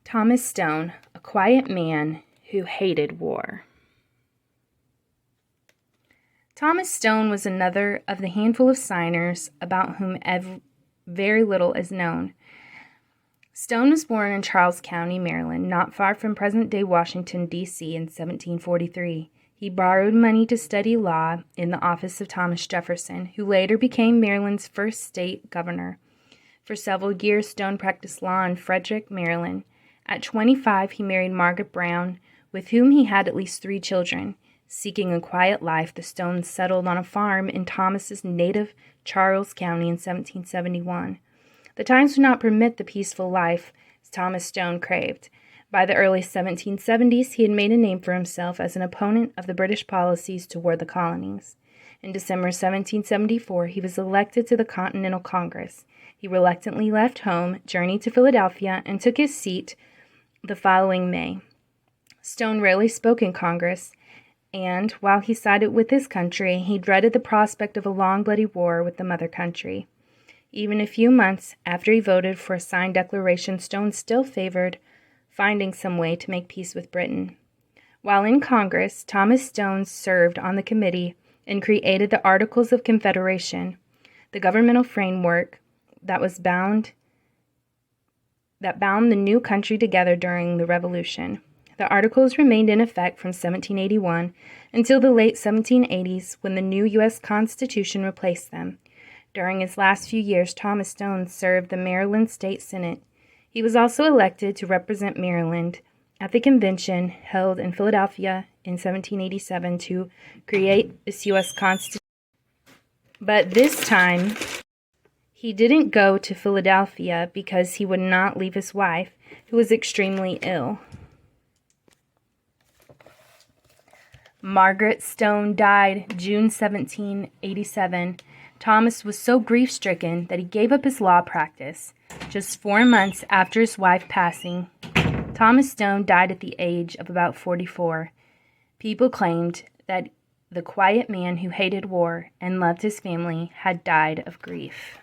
Thomas Stone, a quiet man who hated war. Thomas Stone was another of the handful of signers about whom very little is known. Stone was born in Charles County, Maryland, not far from present-day Washington, D.C. in 1743. He borrowed money to study law in the office of Thomas Jefferson, who later became Maryland's first state governor. For several years, Stone practiced law in Frederick, Maryland. At 25, he married Margaret Brown, with whom he had at least 3 children. Seeking a quiet life, the Stones settled on a farm in Thomas's native Charles County in 1771. The times would not permit the peaceful life Thomas Stone craved. By the early 1770s, he had made a name for himself as an opponent of the British policies toward the colonies. In December 1774, he was elected to the Continental Congress. He reluctantly left home, journeyed to Philadelphia, and took his seat the following May. Stone rarely spoke in Congress, and while he sided with his country, he dreaded the prospect of a long, bloody war with the mother country. Even a few months after he voted for a signed declaration, Stone still favored finding some way to make peace with Britain. While in Congress, Thomas Stone served on the committee and created the Articles of Confederation, the governmental framework that bound the new country together during the Revolution. The Articles remained in effect from 1781 until the late 1780s, when the new U.S. Constitution replaced them. During his last few years, Thomas Stone served the Maryland State Senate. He was also elected to represent Maryland at the convention held in Philadelphia in 1787 to create this U.S. Constitution. But this time, he didn't go to Philadelphia because he would not leave his wife, who was extremely ill. Margaret Stone died June 1787. Thomas was so grief-stricken that he gave up his law practice. Just 4 months after his wife's passing, Thomas Stone died at the age of about 44. People claimed that the quiet man who hated war and loved his family had died of grief.